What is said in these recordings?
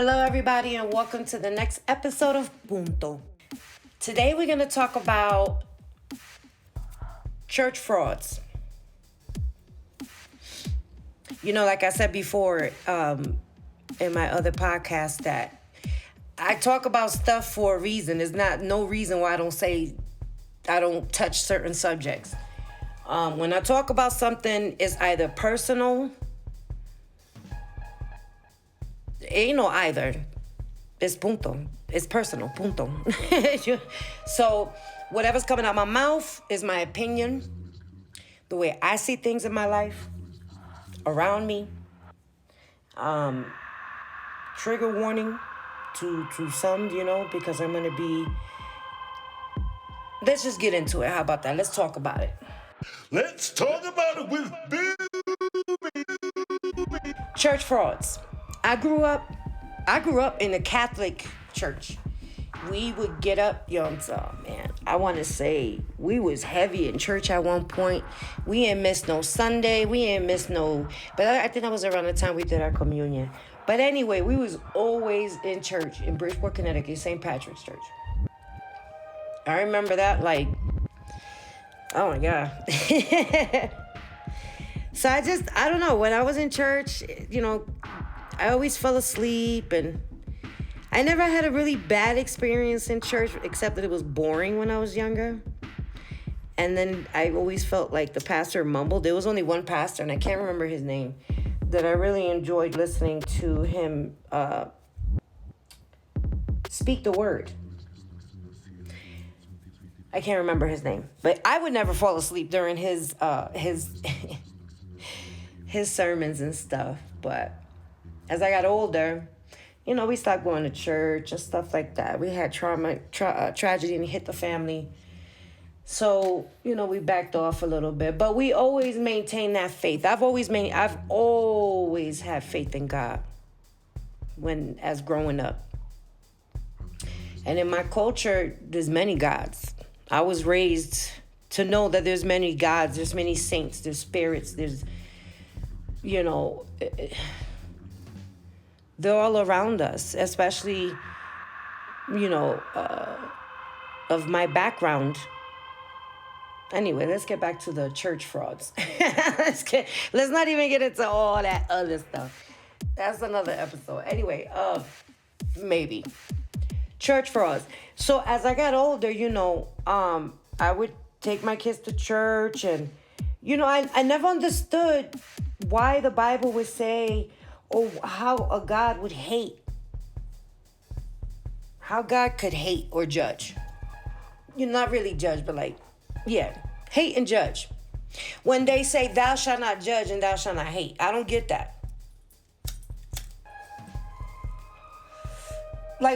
Hello, everybody, and welcome to the next episode of Punto. Today, we're going to talk about church frauds. You know, like I said before in my other podcast, that I talk about stuff for a reason. There's no reason why I don't touch certain subjects. When I talk about something, it's either personal. Ain't no either. It's punto. It's personal. Punto. So whatever's coming out my mouth is my opinion, the way I see things in my life, around me. Trigger warning to some, because I'm going to be... Let's just get into it. How about that? Let's talk about it. Let's talk about it with Bill. Church frauds. I grew up in a Catholic church. We would get up, I want to say we was heavy in church at one point. We ain't miss no Sunday. But I think that was around the time we did our communion. But anyway, we was always in church in Bridgeport, Connecticut, St. Patrick's Church. I remember that oh my God. So I don't know, when I was in church, I always fell asleep, and I never had a really bad experience in church, except that it was boring when I was younger. And then I always felt like the pastor mumbled. There was only one pastor, and I can't remember his name, that I really enjoyed listening to him speak the word. I can't remember his name, but I would never fall asleep during his his sermons and stuff. But as I got older, we stopped going to church and stuff like that. We had tragedy and hit the family. So, we backed off a little bit, but we always maintained that faith. I've always had faith in God as growing up. And in my culture, there's many gods. I was raised to know that there's many gods, there's many saints, there's spirits, there's, they're all around us, especially, of my background. Anyway, let's get back to the church frauds. Let's not even get into all that other stuff. That's another episode. Anyway, maybe. Church frauds. So as I got older, I would take my kids to church, and, I never understood why the Bible would say, or how a God would hate. How God could hate or judge. Not really judge, but hate and judge. When they say, thou shalt not judge and thou shalt not hate. I don't get that.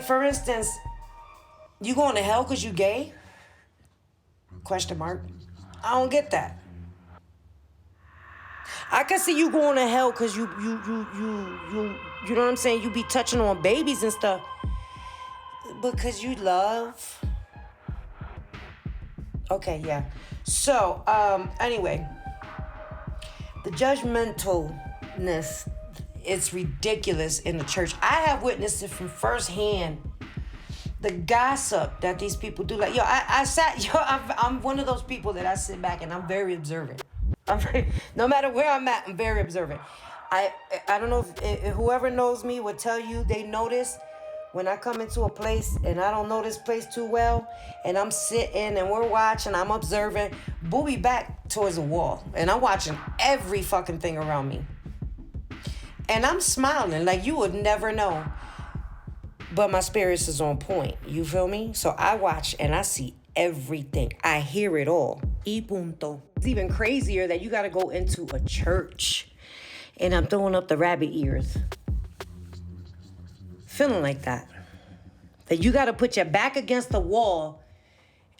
For instance, you going to hell because you gay? Question mark. I don't get that. I can see you going to hell because you know what I'm saying? You be touching on babies and stuff. Because you love. Okay, yeah. So, anyway. The judgmentalness, it's ridiculous in the church. I have witnessed it from firsthand. The gossip that these people do. I'm one of those people that I sit back and I'm very observant. No matter where I'm at, I'm very observant. I don't know if whoever knows me would tell you they notice when I come into a place and I don't know this place too well, and I'm sitting and we're watching, I'm observing, booby back towards the wall, and I'm watching every fucking thing around me. And I'm smiling like you would never know. But my spirits is on point. You feel me? So I watch and I see everything. I hear it all. Y punto. It's even crazier that you got to go into a church and I'm throwing up the rabbit ears. Feeling like that. That you got to put your back against the wall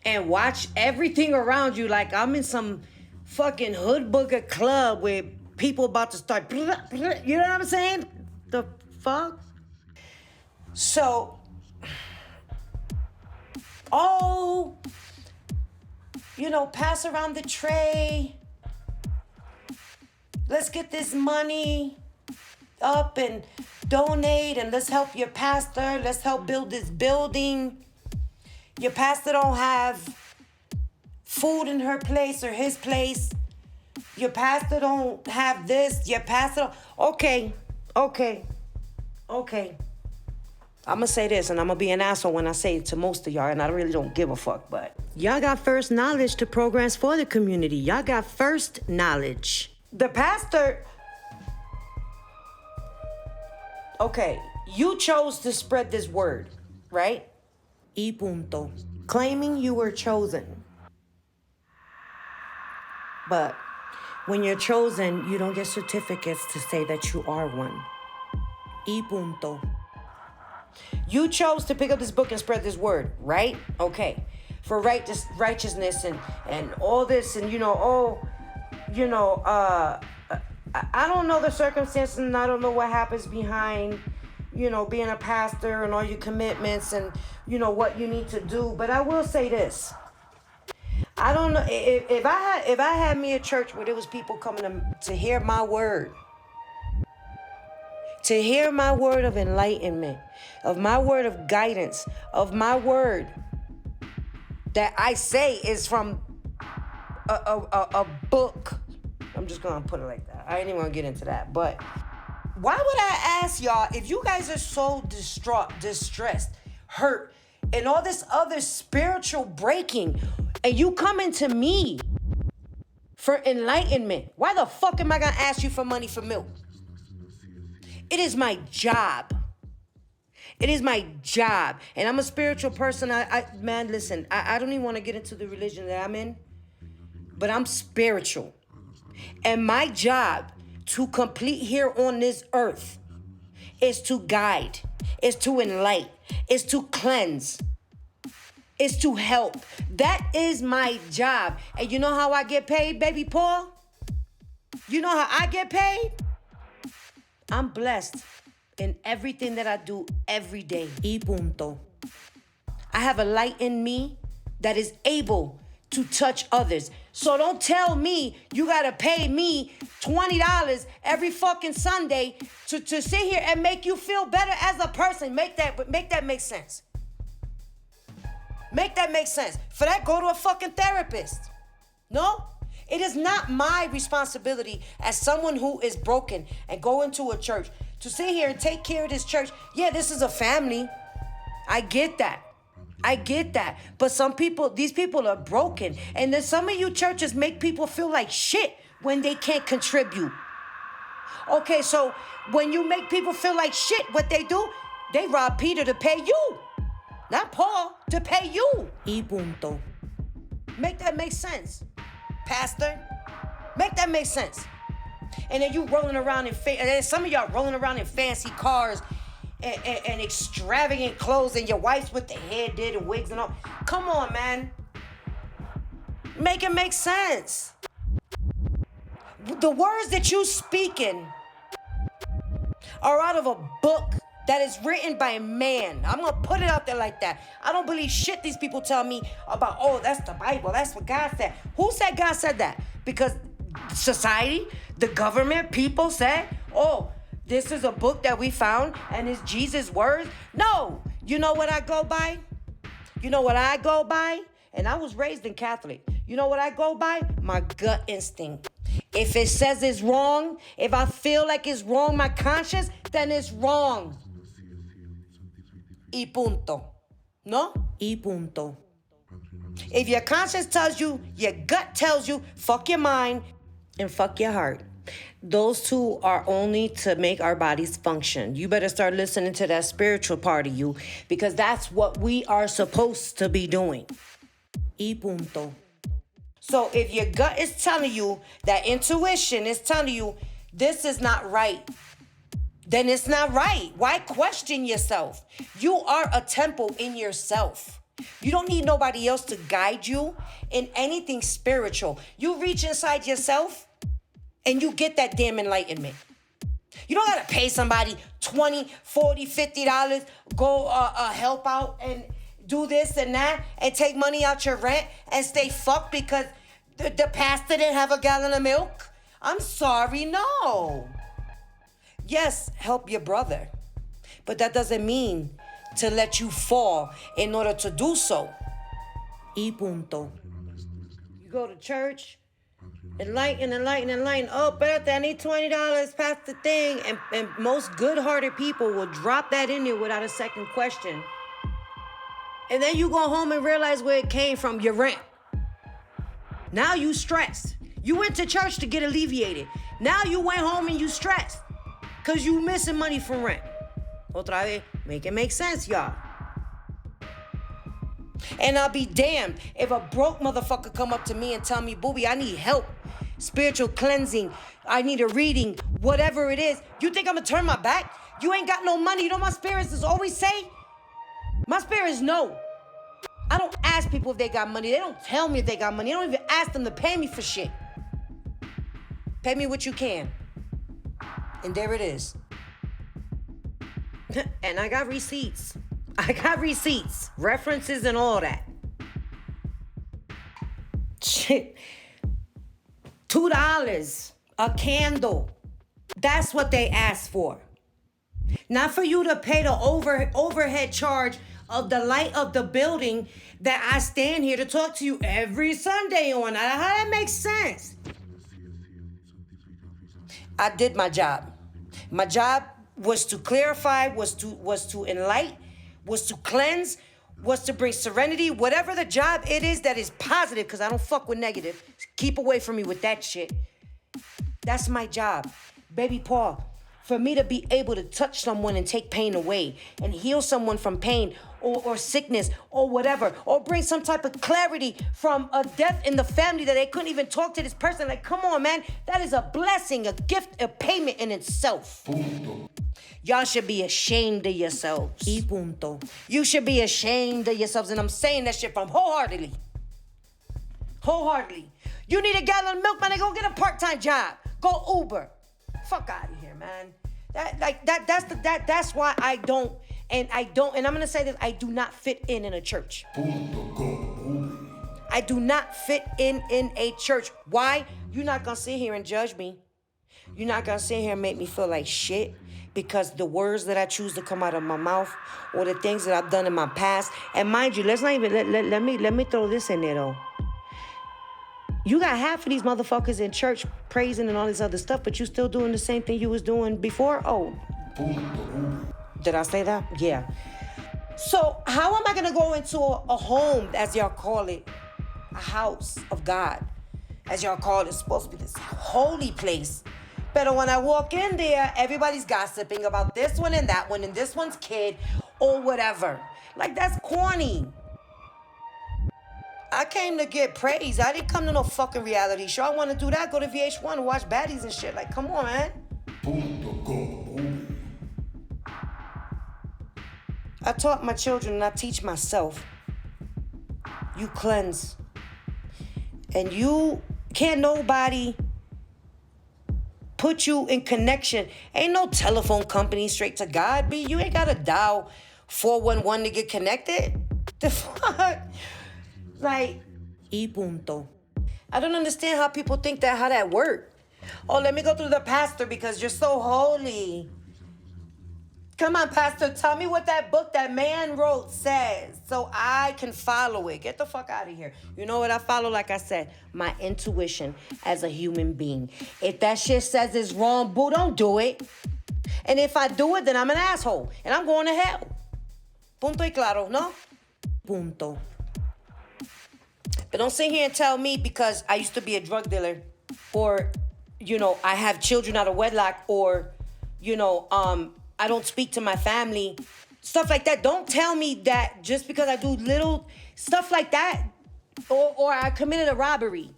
and watch everything around you like I'm in some fucking hood booger club where people about to start. You know what I'm saying? The fuck? So, pass around the tray. Let's get this money up and donate and let's help your pastor. Let's help build this building. Your pastor don't have food in her place or his place. Your pastor don't have this. Your pastor okay. I'm going to say this, and I'm going to be an asshole when I say it to most of y'all, and I really don't give a fuck, but y'all got first knowledge to programs for the community. Y'all got first knowledge. The pastor, okay, you chose to spread this word, right? Y punto. Claiming you were chosen. But when you're chosen, you don't get certificates to say that you are one. Y punto. You chose to pick up this book and spread this word, right? Okay. For righteousness and all this and, I don't know the circumstances and I don't know what happens behind, being a pastor and all your commitments and, what you need to do. But I will say this. I don't know if I had me a church where there was people coming to hear my word. To hear my word of enlightenment, of my word of guidance, of my word that I say is from a book. I'm just going to put it like that. I ain't even going to get into that. But why would I ask y'all, if you guys are so distraught, distressed, hurt, and all this other spiritual breaking, and you coming to me for enlightenment, why the fuck am I going to ask you for money for milk? It is my job. It is my job. And I'm a spiritual person. Man, listen, I don't even want to get into the religion that I'm in, but I'm spiritual. And my job to complete here on this earth is to guide, is to enlighten, is to cleanse, is to help. That is my job. And you know how I get paid, baby Paul? You know how I get paid? I'm blessed in everything that I do every day. Y punto. I have a light in me that is able to touch others. So don't tell me you gotta pay me $20 every fucking Sunday to sit here and make you feel better as a person. Make that make sense. Make that make sense. For that, go to a fucking therapist. No? It is not my responsibility as someone who is broken and go into a church to sit here and take care of this church. Yeah, this is a family. I get that. But these people are broken. And then some of you churches make people feel like shit when they can't contribute. Okay, so when you make people feel like shit, what they do, they rob Peter to pay you. Not Paul, to pay you. Y punto. Make that make sense. Pastor, make that make sense. And then you rolling around and then some of y'all rolling around in fancy cars and extravagant clothes, and your wife's with the hair did and wigs and all. Come on, man. Make it make sense. The words that you speaking are out of a book that is written by a man. I'm going to put it out there like that. I don't believe shit these people tell me about, oh, that's the Bible. That's what God said. Who said God said that? Because society, the government, people said, oh, this is a book that we found and it's Jesus' words. No. You know what I go by? And I was raised in Catholic. You know what I go by? My gut instinct. If it says it's wrong, if I feel like it's wrong, my conscience, then it's wrong. Y punto. No? Y punto. If your conscience tells you, your gut tells you, fuck your mind and fuck your heart. Those two are only to make our bodies function. You better start listening to that spiritual part of you, because that's what we are supposed to be doing. Y punto. So if your gut is telling you, that intuition is telling you, this is not right, then it's not right. Why question yourself? You are a temple in yourself. You don't need nobody else to guide you in anything spiritual. You reach inside yourself and you get that damn enlightenment. You don't gotta pay somebody $20, $40, $50, go help out and do this and that and take money out your rent and stay fucked because the pastor didn't have a gallon of milk. I'm sorry, no. Yes, help your brother. But that doesn't mean to let you fall in order to do so. Y punto. You go to church, enlighten. Oh, Bertha, I need $20, pass the thing. And most good-hearted people will drop that in there without a second question. And then you go home and realize where it came from, your rent. Now you stressed. You went to church to get alleviated. Now you went home and you stressed because you missing money from rent. Otra vez, make it make sense, y'all. And I'll be damned if a broke motherfucker come up to me and tell me, Booby, I need help. Spiritual cleansing. I need a reading. Whatever it is. You think I'm gonna turn my back? You ain't got no money. You know what my spirits is always say? My spirits know. I don't ask people if they got money. They don't tell me if they got money. I don't even ask them to pay me for shit. Pay me what you can. And there it is. And I got receipts. References and all that. Shit. $2 a candle. That's what they asked for. Not for you to pay the overhead charge of the light of the building that I stand here to talk to you every Sunday on. How that makes sense? I did my job. My job was to clarify, was to enlighten, was to cleanse, was to bring serenity. Whatever the job it is that is positive, because I don't fuck with negative. Keep away from me with that shit. That's my job. Baby Paul, for me to be able to touch someone and take pain away and heal someone from pain or sickness or whatever, or bring some type of clarity from a death in the family that they couldn't even talk to this person. Like, come on, man. That is a blessing, a gift, a payment in itself. Punto. Y'all should be ashamed of yourselves. Y punto. You should be ashamed of yourselves. And I'm saying that shit from wholeheartedly. Wholeheartedly. You need a gallon of milk, man. Go get a part-time job. Go Uber. Fuck out of here, man. That's why I don't, and I'm gonna say this, I do not fit in a church. I do not fit in a church. Why? You're not gonna sit here and judge me. You're not gonna sit here and make me feel like shit because the words that I choose to come out of my mouth or the things that I've done in my past. And mind you, let's not even let me throw this in there though. You got half of these motherfuckers in church praising and all this other stuff, but you still doing the same thing you was doing before? Oh. Did I say that? Yeah. So how am I going to go into a home, as y'all call it, a house of God, as y'all call it, it's supposed to be this holy place. But when I walk in there, everybody's gossiping about this one and that one and this one's kid or whatever. Like, that's corny. I came to get praise. I didn't come to no fucking reality show. I want to do that. Go to VH1 and watch baddies and shit. Like, come on, man. I taught my children and I teach myself. You cleanse. And you can't nobody put you in connection. Ain't no telephone company straight to God, B. You ain't got to dial 411 to get connected. The fuck? Like, y punto. I don't understand how people think that, how that works. Oh, let me go through the pastor because you're so holy. Come on, pastor, tell me what that book that man wrote says so I can follow it. Get the fuck out of here. You know what I follow? Like I said, my intuition as a human being. If that shit says it's wrong, boo, don't do it. And if I do it, then I'm an asshole and I'm going to hell. Punto y claro, no? Punto. But don't sit here and tell me because I used to be a drug dealer or, I have children out of wedlock or, I don't speak to my family, stuff like that. Don't tell me that just because I do little stuff like that or I committed a robbery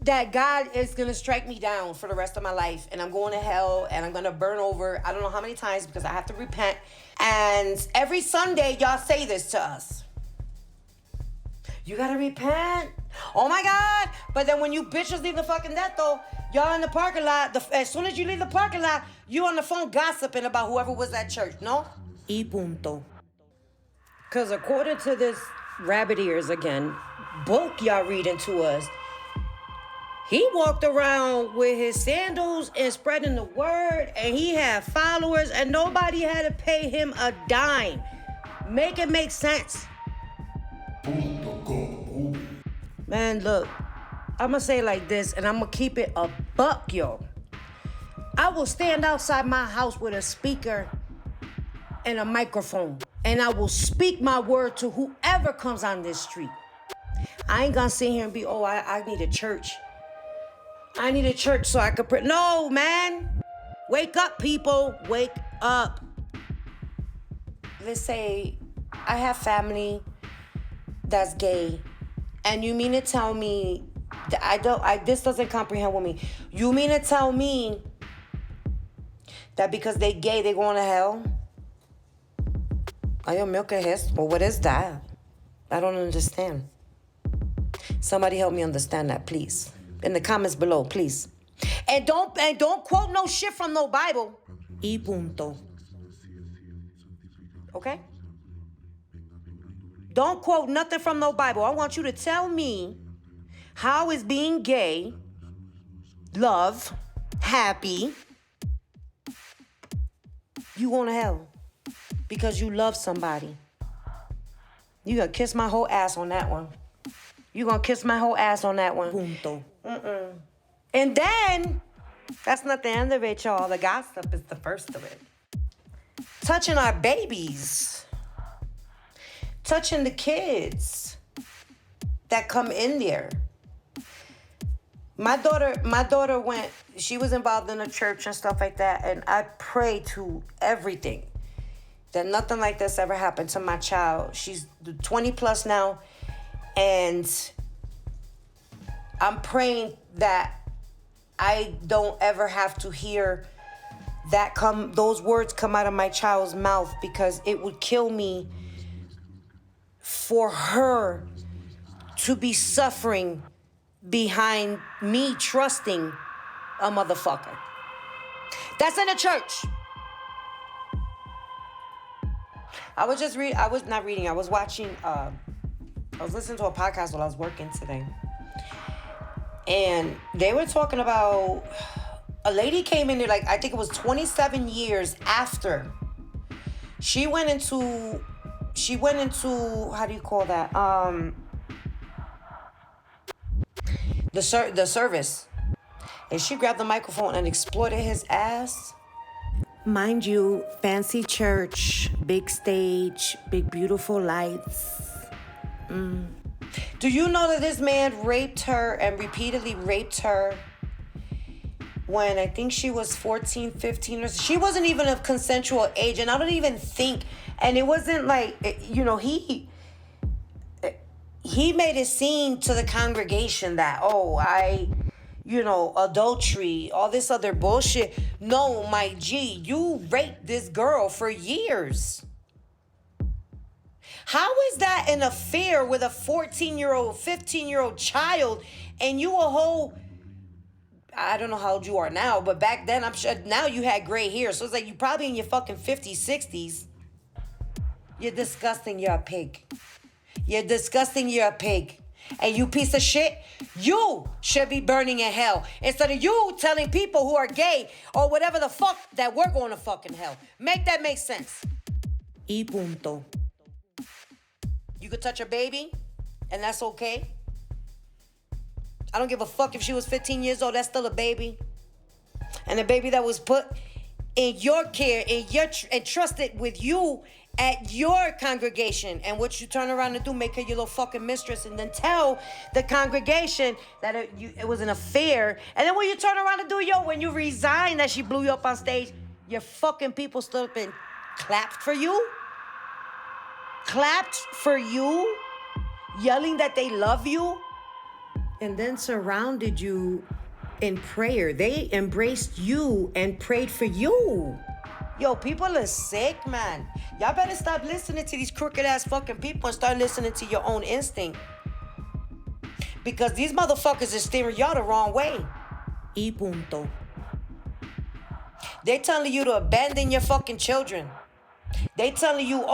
that God is going to strike me down for the rest of my life and I'm going to hell and I'm going to burn over I don't know how many times because I have to repent. And every Sunday, y'all say this to us. You gotta repent. Oh my God. But then when you bitches leave the fucking death though, y'all in the parking lot, as soon as you leave the parking lot, you on the phone gossiping about whoever was at church, no? Y punto. Because according to this rabbit ears again, book y'all reading to us, He walked around with his sandals and spreading the word, and he had followers, and nobody had to pay him a dime. Make it make sense. Man, look, I'm gonna say it like this, and I'm gonna keep it a buck, yo. I will stand outside my house with a speaker and a microphone, and I will speak my word to whoever comes on this street. I ain't gonna sit here and be, I need a church. I need a church so I could pray. No, man. Wake up, people. Wake up. Let's say I have family that's gay, and you mean to tell me that this doesn't comprehend with me. You mean to tell me that because they gay, they going to hell? Ay, Dios mío, ¿qué es esto? Well, what is that? I don't understand. Somebody help me understand that, please. In the comments below, please. And don't quote no shit from no Bible. Y punto. Okay? Don't quote nothing from no Bible. I want you to tell me, how is being gay, love, happy, you going to hell because you love somebody? You gonna kiss my whole ass on that one. You gonna kiss my whole ass on that one. Punto. And then, that's not the end of it, y'all. The gossip is the first of it. Touching our babies. Touching the kids that come in there. My daughter went, she was involved in a church and stuff like that, and I pray to everything that nothing like this ever happened to my child. She's 20 plus now, and I'm praying that I don't ever have to hear those words come out of my child's mouth, because it would kill me for her to be suffering behind me trusting a motherfucker. That's in the church. I was watching, I was listening to a podcast while I was working today. And they were talking about a lady came in there, like, I think it was 27 years after. She went into, how do you call that? The service. And she grabbed the microphone and exploited his ass. Mind you, fancy church, big stage, big beautiful lights. Do you know that this man raped her and repeatedly raped her when I think she was 14, 15, or she wasn't even of consensual age, and I don't even think, and it wasn't like, he made it seem to the congregation that, adultery, all this other bullshit. No, my G, you raped this girl for years. How is that an affair with a 14-year-old, 15-year-old child, and you a whole, I don't know how old you are now, but back then, I'm sure now you had gray hair. So it's like you probably in your fucking 50s, 60s. You're disgusting, you're a pig. You're disgusting, you're a pig. And you piece of shit, you should be burning in hell. Instead of you telling people who are gay or whatever the fuck that we're going to fucking hell. Make that make sense. Y punto. You could touch a baby, and that's okay. I don't give a fuck if she was 15 years old. That's still a baby. And a baby that was put in your care, and trusted with you at your congregation. And what you turn around and do, make her your little fucking mistress, and then tell the congregation that it was an affair. And then when you turn around and do, when you resign that she blew you up on stage, your fucking people stood up and clapped for you? Clapped for you? Yelling that they love you? And then surrounded you in prayer. They embraced you and prayed for you. Yo, people are sick, man. Y'all better stop listening to these crooked ass fucking people and start listening to your own instinct. Because these motherfuckers are steering y'all the wrong way. Y punto. They telling you to abandon your fucking children. They telling you,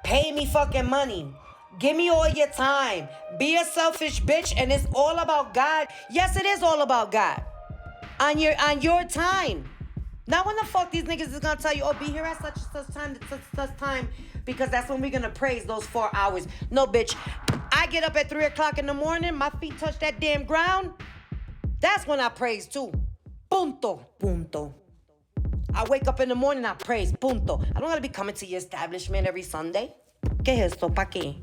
pay me fucking money. Give me all your time. Be a selfish bitch, and it's all about God. Yes, it is all about God. On your time. Now when the fuck these niggas is gonna tell you, oh, be here at such and such time to such time, because that's when we're gonna praise those 4 hours. No, bitch. I get up at 3 o'clock in the morning, my feet touch that damn ground. That's when I praise too. Punto. Punto. I wake up in the morning, I praise. Punto. I don't gotta be coming to your establishment every Sunday. ¿Qué es esto? ¿Pa' qué?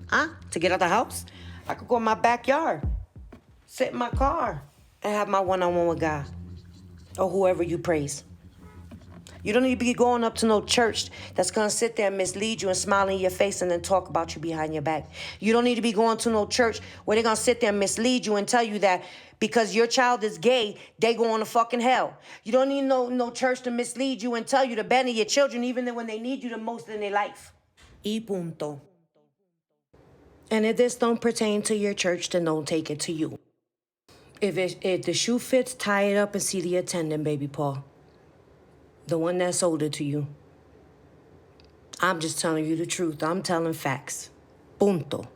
Huh? To get out the house? I could go in my backyard, sit in my car, and have my one-on-one with God. Or whoever you praise. You don't need to be going up to no church that's going to sit there and mislead you and smile in your face and then talk about you behind your back. You don't need to be going to no church where they're going to sit there and mislead you and tell you that because your child is gay, they going to fucking hell. You don't need no church to mislead you and tell you to abandon your children even when they need you the most in their life. Y punto. And if this don't pertain to your church, then don't take it to you. If the shoe fits, tie it up and see the attendant, baby Paul. The one that sold it to you. I'm just telling you the truth. I'm telling facts. Punto.